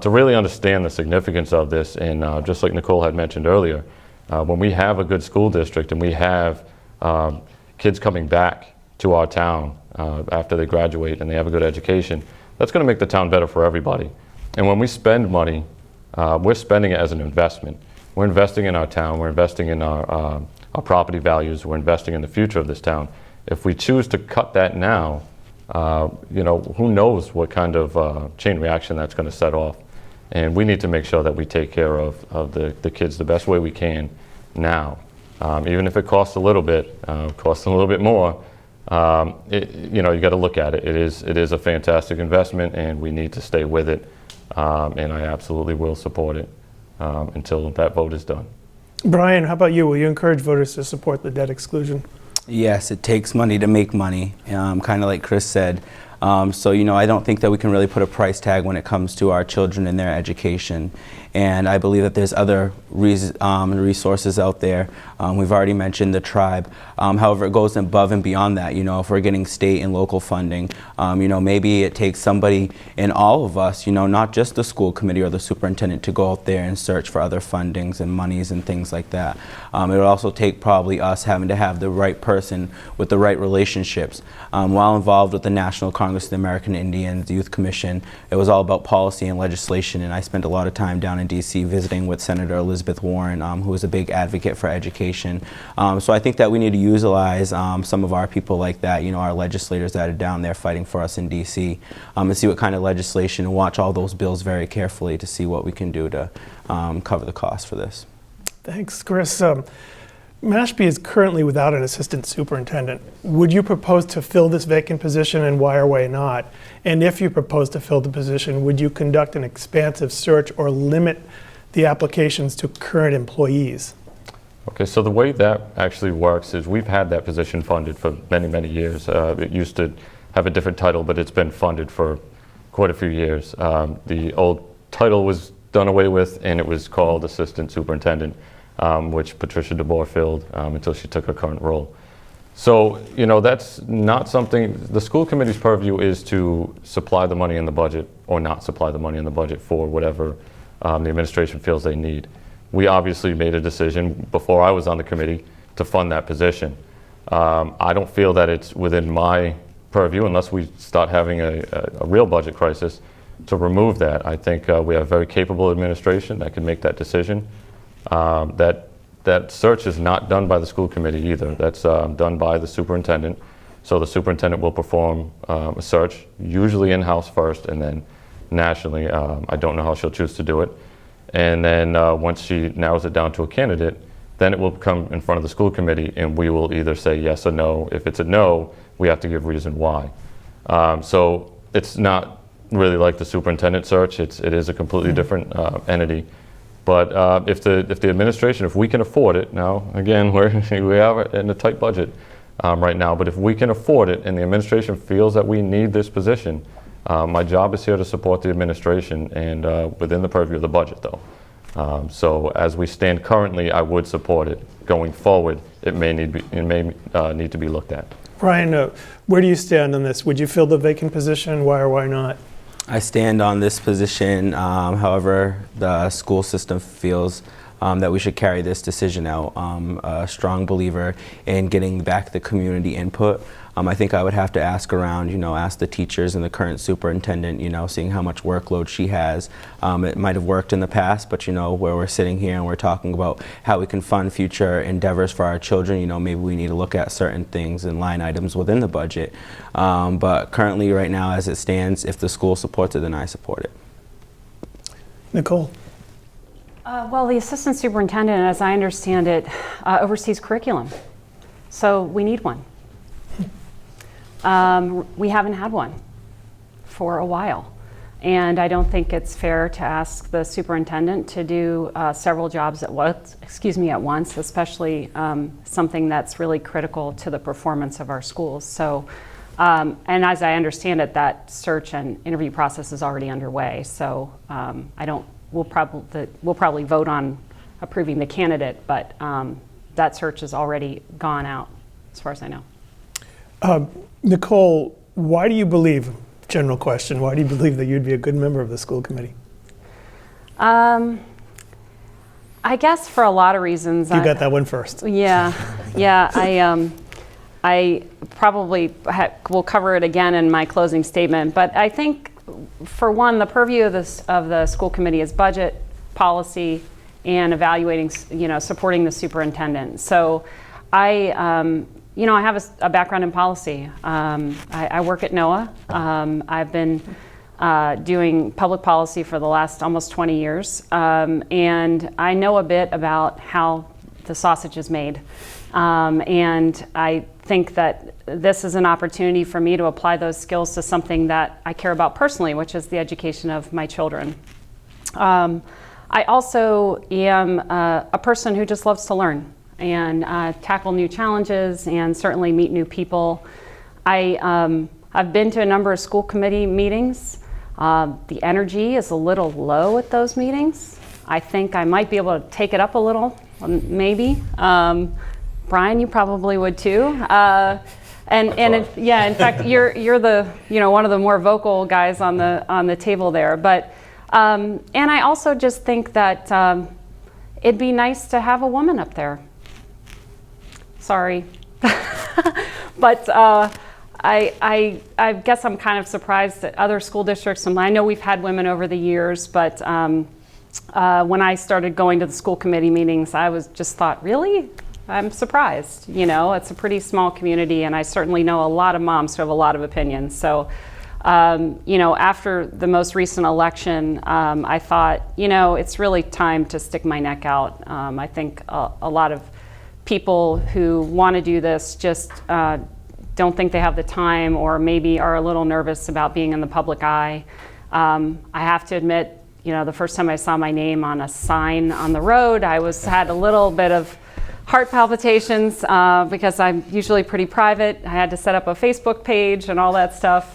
to really understand the significance of this. And just like Nicole had mentioned earlier, when we have a good school district and we have kids coming back to our town after they graduate and they have a good education, that's going to make the town better for everybody. And when we spend money, we're spending it as an investment. We're investing in our town, we're investing in our property values, we're investing in the future of this town. If we choose to cut that now, you know, who knows what kind of chain reaction that's going to set off. And we need to make sure that we take care of the kids the best way we can now. Even if it costs a little bit, costs a little bit more, you know, you got to look at it. It is a fantastic investment, and we need to stay with it. And I absolutely will support it until that vote is done. Brian, how about you? Will you encourage voters to support the debt exclusion? Yes, it takes money to make money, kind of like Chris said. So, you know, I don't think that we can really put a price tag when it comes to our children and their education. And I believe that there's other resources out there. We've already mentioned the tribe. However, it goes above and beyond that. You know, if we're getting state and local funding, you know, maybe it takes somebody in all of us, you know, not just the school committee or the superintendent, to go out there and search for other fundings and monies and things like that. It would also take probably us having to have the right person with the right relationships. While involved with the National Congress of the American Indians Youth Commission, it was all about policy and legislation, and I spent a lot of time down in DC visiting with Senator Elizabeth Warren, who is a big advocate for education. So I think that we need to utilize some of our people like that, you know, our legislators that are down there fighting for us in DC, and see what kind of legislation, and watch all those bills very carefully to see what we can do to cover the cost for this. Thanks, Chris. Mashpee is currently without an assistant superintendent. Would you propose to fill this vacant position, and why or why not? And if you propose to fill the position, would you conduct an expansive search or limit the applications to current employees? Okay, so the way that actually works is we've had that position funded for many, many years. It used to have a different title, but it's been funded for quite a few years. The old title was done away with, and it was called Assistant Superintendent, which Patricia DeBoer filled until she took her current role. So, you know, that's not something, the school committee's purview is to supply the money in the budget or not supply the money in the budget for whatever the administration feels they need. We obviously made a decision before I was on the committee to fund that position. I don't feel that it's within my purview, unless we start having a real budget crisis, to remove that. I think we have a very capable administration that can make that decision. That search is not done by the school committee either. That's done by the superintendent. So the superintendent will perform a search, usually in-house first, and then nationally. I don't know how she'll choose to do it. And then once she narrows it down to a candidate, then it will come in front of the school committee, and we will either say yes or no. If it's a no, we have to give reason why. So it's not really like the superintendent search. It is a completely different entity. But if the administration, if we can afford it, now again we are in a tight budget right now, but if we can afford it and the administration feels that we need this position, my job is here to support the administration and within the purview of the budget though. So as we stand currently, I would support it. Going forward, it may need to be looked at. Brian, where do you stand on this? Would you fill the vacant position? Why or why not? I stand on this position. However, the school system feels that we should carry this decision out. I'm a strong believer in getting back the community input. I think I would have to ask around, ask the teachers and the current superintendent, seeing how much workload she has. It might have worked in the past, but where we're sitting here and we're talking about how we can fund future endeavors for our children, maybe we need to look at certain things and line items within the budget. But currently, right now, as it stands, if the school supports it, then I support it. Nicole? Well, the assistant superintendent, as I understand it, oversees curriculum. So we need one. We haven't had one for a while. And I don't think it's fair to ask the superintendent to do several jobs at once, especially something that's really critical to the performance of our schools. So, and as I understand it, that search and interview process is already underway. So we'll probably vote on approving the candidate, but that search has already gone out, as far as I know. Nicole, why do you believe, general question, why do you believe that you'd be a good member of the school committee? I guess for a lot of reasons. You got that one first. Yeah. I probably will cover it again in my closing statement, but I think, for one, the purview of the school committee is budget, policy, and evaluating, supporting the superintendent. So I have a background in policy. I work at NOAA. I've been doing public policy for the last almost 20 years, and I know a bit about how the sausage is made. And I think that this is an opportunity for me to apply those skills to something that I care about personally, which is the education of my children. I also am a person who just loves to learn and tackle new challenges and certainly meet new people. I've been to a number of school committee meetings. The energy is a little low at those meetings. I think I might be able to take it up a little, maybe. Brian, you probably would too. In fact, you're the one of the more vocal guys on the table there. But and I also just think that it'd be nice to have a woman up there. Sorry, but I guess I'm kind of surprised at other school districts. And I know we've had women over the years, but when I started going to the school committee meetings, I just thought, really? I'm surprised. It's a pretty small community, and I certainly know a lot of moms who have a lot of opinions. So, after the most recent election, I thought, it's really time to stick my neck out. I think a lot of people who want to do this just don't think they have the time, or maybe are a little nervous about being in the public eye. I have to admit, the first time I saw my name on a sign on the road, I had a little bit of heart palpitations because I'm usually pretty private. I had to set up a Facebook page and all that stuff.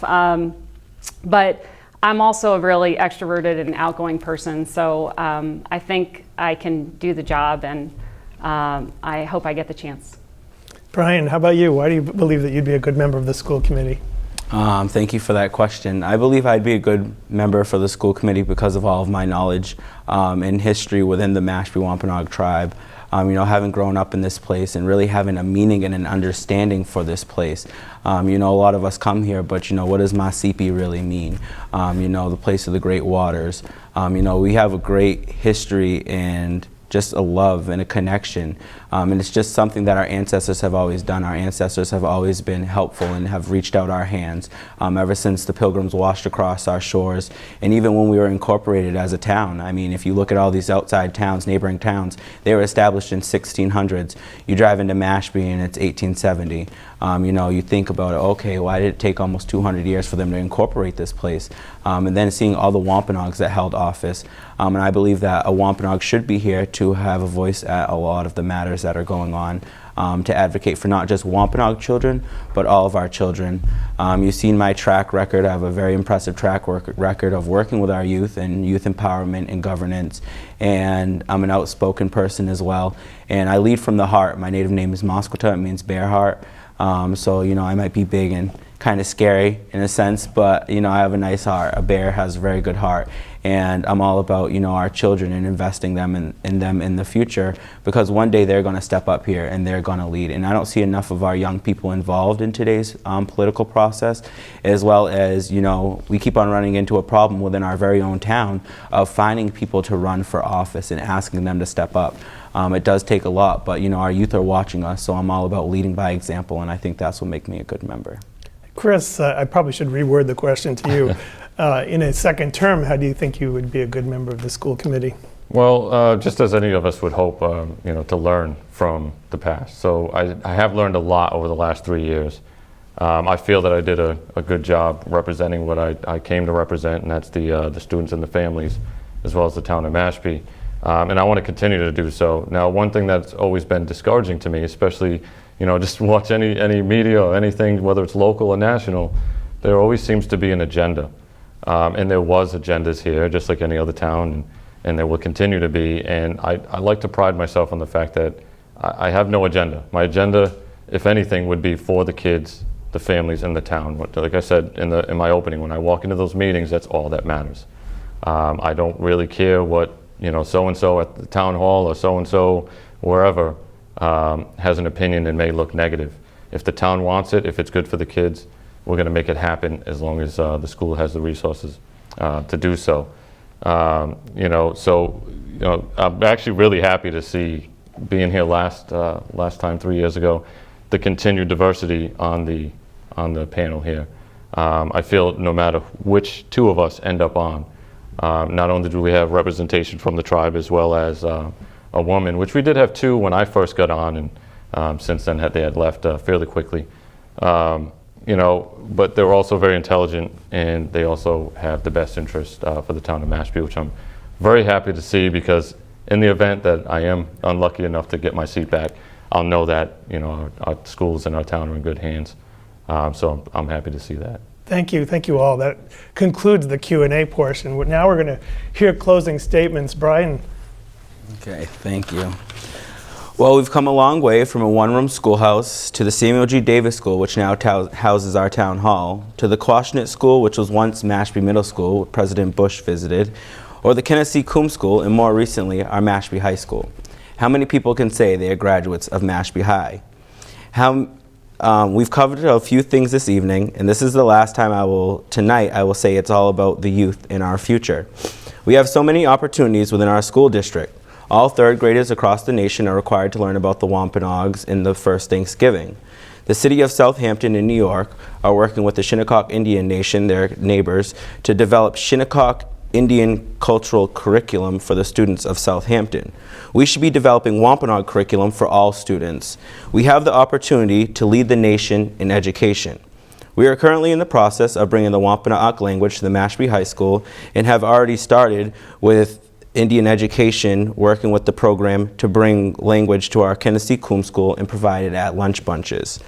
But I'm also a really extroverted and outgoing person, so I think I can do the job, and I hope I get the chance. Brian, how about you? Why do you believe that you'd be a good member of the school committee? Thank you for that question. I believe I'd be a good member for the school committee because of all of my knowledge and history within the Mashpee Wampanoag tribe. Having grown up in this place and really having a meaning and an understanding for this place. A lot of us come here, but what does Mashpee really mean? The place of the great waters. We have a great history and just a love and a connection. And it's just something that our ancestors have always done. Our ancestors have always been helpful and have reached out our hands ever since the Pilgrims washed across our shores, and even when we were incorporated as a town. I mean, if you look at all these outside towns, neighboring towns, they were established in 1600s. You drive into Mashpee and it's 1870. You know, you think about it, okay, why did it take almost 200 years for them to incorporate this place? And then seeing all the Wampanoags that held office. And I believe that a Wampanoag should be here to have a voice at a lot of the matters that are going on, to advocate for not just Wampanoag children, but all of our children. You've seen my track record. I have a very impressive track record of working with our youth and youth empowerment and governance. And I'm an outspoken person as well. And I lead from the heart. My native name is Mashpee. It means bear heart. So, you know, I might be big and kind of scary in a sense, but, you know, I have a nice heart. A bear has a very good heart. And I'm all about, you know, our children and investing in them in the future, because one day they're going to step up here and they're going to lead. And I don't see enough of our young people involved in today's political process, as well as, you know, we keep on running into a problem within our very own town of finding people to run for office and asking them to step up. It does take a lot, but, you know, our youth are watching us, so I'm all about leading by example, and I think that's what makes me a good member. Chris, I probably should reword the question to you. In a second term, how do you think you would be a good member of the school committee? Well, just as any of us would hope, you know, to learn from the past. So I have learned a lot over the last 3 years. I feel that I did a good job representing what I came to represent, and that's the students and the families, as well as the town of Mashpee. And I want to continue to do so. Now, one thing that's always been discouraging to me, especially, you know, just watch any media or anything, whether it's local or national, there always seems to be an agenda. And there was agendas here, just like any other town, and there will continue to be. And I like to pride myself on the fact that I have no agenda. My agenda, if anything, would be for the kids, the families, and the town. Like I said in my opening, when I walk into those meetings, that's all that matters. I don't really care what, you know, so-and-so at the town hall or so-and-so wherever has an opinion and may look negative. If the town wants it, if it's good for the kids, we're going to make it happen as long as the school has the resources to do so. You know, so, you know, I'm actually really happy to see, being here last time 3 years ago, the continued diversity on the panel here. I feel no matter which two of us end up on, not only do we have representation from the tribe as well as a woman, which we did have two when I first got on, and since then they had left fairly quickly. You know, but they're also very intelligent, and they also have the best interest for the town of Mashpee, which I'm very happy to see, because in the event that I am unlucky enough to get my seat back, I'll know that, you know, our schools and our town are in good hands. So I'm happy to see that. Thank you all. That concludes the Q&A portion. Now we're going to hear closing statements. Brian. Okay, thank you. Well, we've come a long way from a one-room schoolhouse to the Samuel G. Davis School, which now houses our town hall, to the Quashnet School, which was once Mashpee Middle School, where President Bush visited, or the Kenneth C. Coombs School, and more recently, our Mashpee High School. How many people can say they are graduates of Mashpee High? We've covered a few things this evening, and this is the last time tonight I will say it's all about the youth in our future. We have so many opportunities within our school district. All third graders across the nation are required to learn about the Wampanoags in the first Thanksgiving. The city of Southampton in New York are working with the Shinnecock Indian Nation, their neighbors, to develop Shinnecock Indian cultural curriculum for the students of Southampton. We should be developing Wampanoag curriculum for all students. We have the opportunity to lead the nation in education. We are currently in the process of bringing the Wampanoag language to the Mashpee High School and have already started with Indian education, working with the program to bring language to our Kenneth C. Coombs School and provide it at lunch bunches.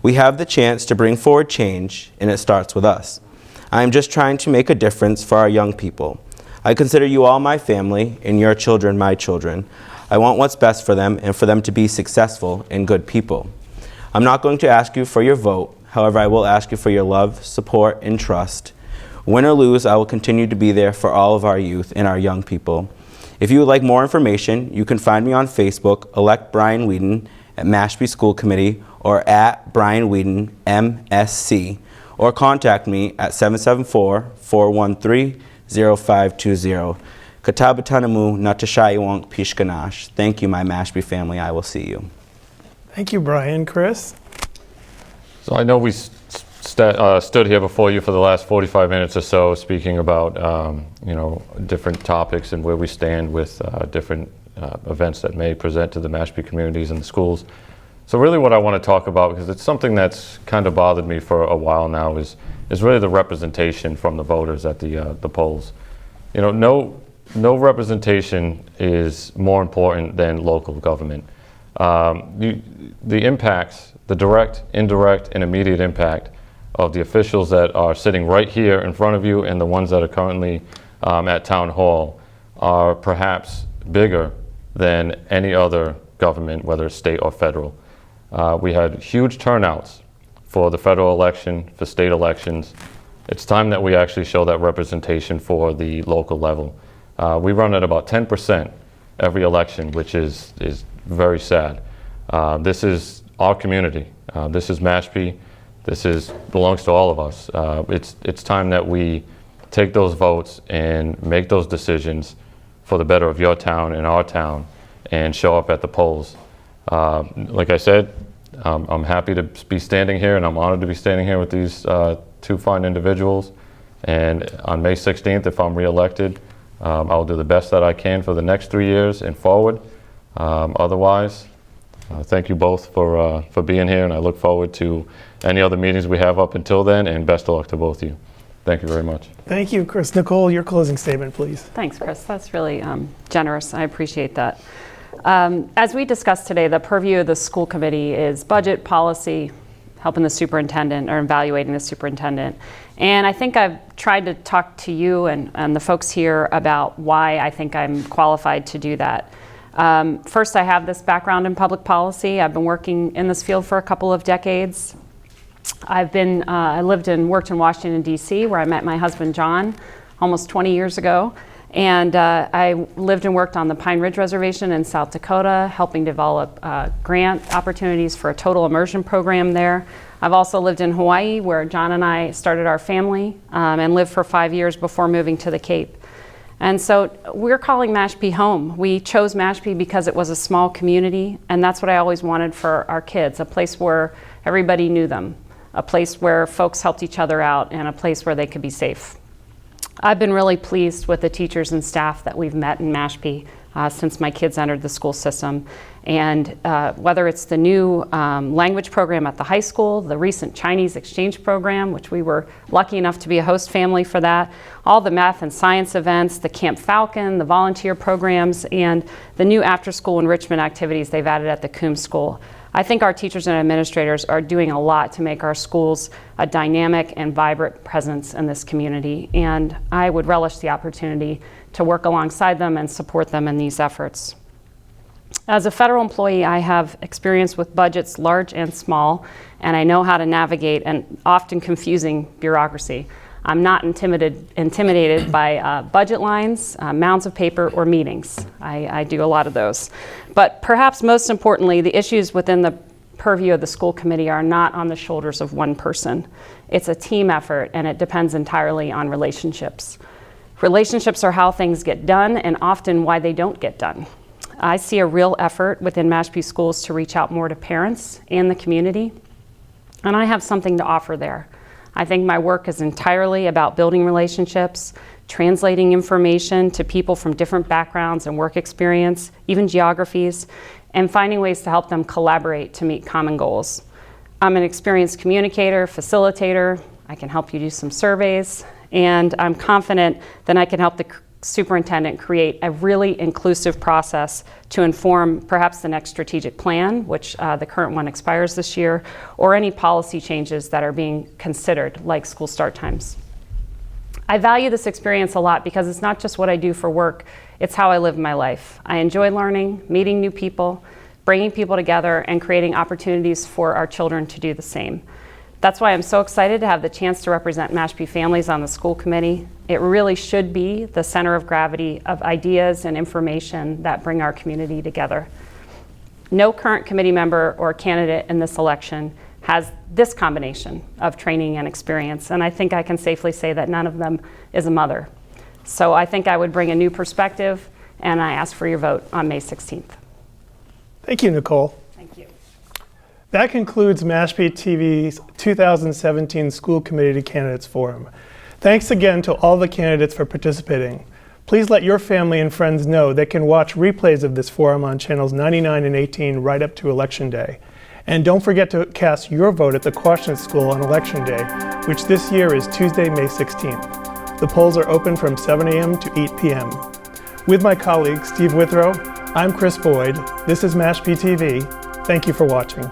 We have the chance to bring forward change, and it starts with us. I am just trying to make a difference for our young people. I consider you all my family, and your children my children. I want what's best for them and for them to be successful and good people. I'm not going to ask you for your vote. However, I will ask you for your love, support, and trust. Win or lose, I will continue to be there for all of our youth and our young people. If you would like more information, you can find me on Facebook, elect Brian Whedon at Mashpee School Committee, or at Brian Whedon, MSC, or contact me at 774-413-0520. Katabatanamu Natashaiwang Pishkanash. Thank you, my Mashpee family. I will see you. Thank you, Brian. Chris? So I know we stood here before you for the last 45 minutes or so speaking about different topics and where we stand with different events that may present to the Mashpee communities and the schools. So really what I want to talk about, because it's something that's kind of bothered me for a while now, is really the representation from the voters at the polls. No representation is more important than local government. The impacts, the direct, indirect, and immediate impact of the officials that are sitting right here in front of you and the ones that are currently at Town Hall are perhaps bigger than any other government, whether it's state or federal. We had huge turnouts for the federal election, for state elections. It's time that we actually show that representation for the local level. We run at about 10% every election, which is very sad. This is our community. This is Mashpee. This belongs to all of us. It's time that we take those votes and make those decisions for the better of your town and our town and show up at the polls. Like I said, I'm happy to be standing here, and I'm honored to be standing here with these two fine individuals. And on May 16th, if I'm reelected, I'll do the best that I can for the next 3 years and forward. Otherwise, thank you both for being here, and I look forward to any other meetings we have up until then, and best of luck to both of you. Thank you very much. Thank you, Chris. Nicole, your closing statement, please. Thanks, Chris. That's really generous. I appreciate that. As we discussed today, the purview of the school committee is budget, policy, helping the superintendent or evaluating the superintendent. And I think I've tried to talk to you and the folks here about why I think I'm qualified to do that. First, I have this background in public policy. I've been working in this field for a couple of decades. I lived and worked in Washington, D.C., where I met my husband, John, almost 20 years ago. And I lived and worked on the Pine Ridge Reservation in South Dakota, helping develop grant opportunities for a total immersion program there. I've also lived in Hawaii, where John and I started our family and lived for 5 years before moving to the Cape. And so we're calling Mashpee home. We chose Mashpee because it was a small community, and that's what I always wanted for our kids, a place where everybody knew them, a place where folks helped each other out, and a place where they could be safe. I've been really pleased with the teachers and staff that we've met in Mashpee since my kids entered the school system. And whether it's the new language program at the high school, the recent Chinese exchange program, which we were lucky enough to be a host family for that, all the math and science events, the Camp Falcon, the volunteer programs, and the new after-school enrichment activities they've added at the Coombs School. I think our teachers and administrators are doing a lot to make our schools a dynamic and vibrant presence in this community, and I would relish the opportunity to work alongside them and support them in these efforts. As a federal employee, I have experience with budgets large and small, and I know how to navigate an often confusing bureaucracy. I'm not intimidated by budget lines, mounds of paper, or meetings. I do a lot of those. But perhaps most importantly, the issues within the purview of the school committee are not on the shoulders of one person. It's a team effort, and it depends entirely on relationships. Relationships are how things get done, and often why they don't get done. I see a real effort within Mashpee schools to reach out more to parents and the community, and I have something to offer there. I think my work is entirely about building relationships, translating information to people from different backgrounds and work experience, even geographies, and finding ways to help them collaborate to meet common goals. I'm an experienced communicator, facilitator. I can help you do some surveys, and I'm confident that I can help the superintendent create a really inclusive process to inform perhaps the next strategic plan, which the current one expires this year, or any policy changes that are being considered, like school start times. I value this experience a lot because it's not just what I do for work, it's how I live my life. I enjoy learning, meeting new people, bringing people together, and creating opportunities for our children to do the same. That's why I'm so excited to have the chance to represent Mashpee families on the school committee. It really should be the center of gravity of ideas and information that bring our community together. No current committee member or candidate in this election has this combination of training and experience, and I think I can safely say that none of them is a mother. So I think I would bring a new perspective, and I ask for your vote on May 16th. Thank you, Nicole. Thank you. That concludes Mashpee TV's 2017 School Committee Candidates Forum. Thanks again to all the candidates for participating. Please let your family and friends know they can watch replays of this forum on channels 99 and 18 right up to Election Day. And don't forget to cast your vote at the Quashnet School on Election Day, which this year is Tuesday, May 16th. The polls are open from 7 a.m. to 8 p.m. With my colleague, Steve Withrow, I'm Chris Boyd. This is MashpeeTV. Thank you for watching.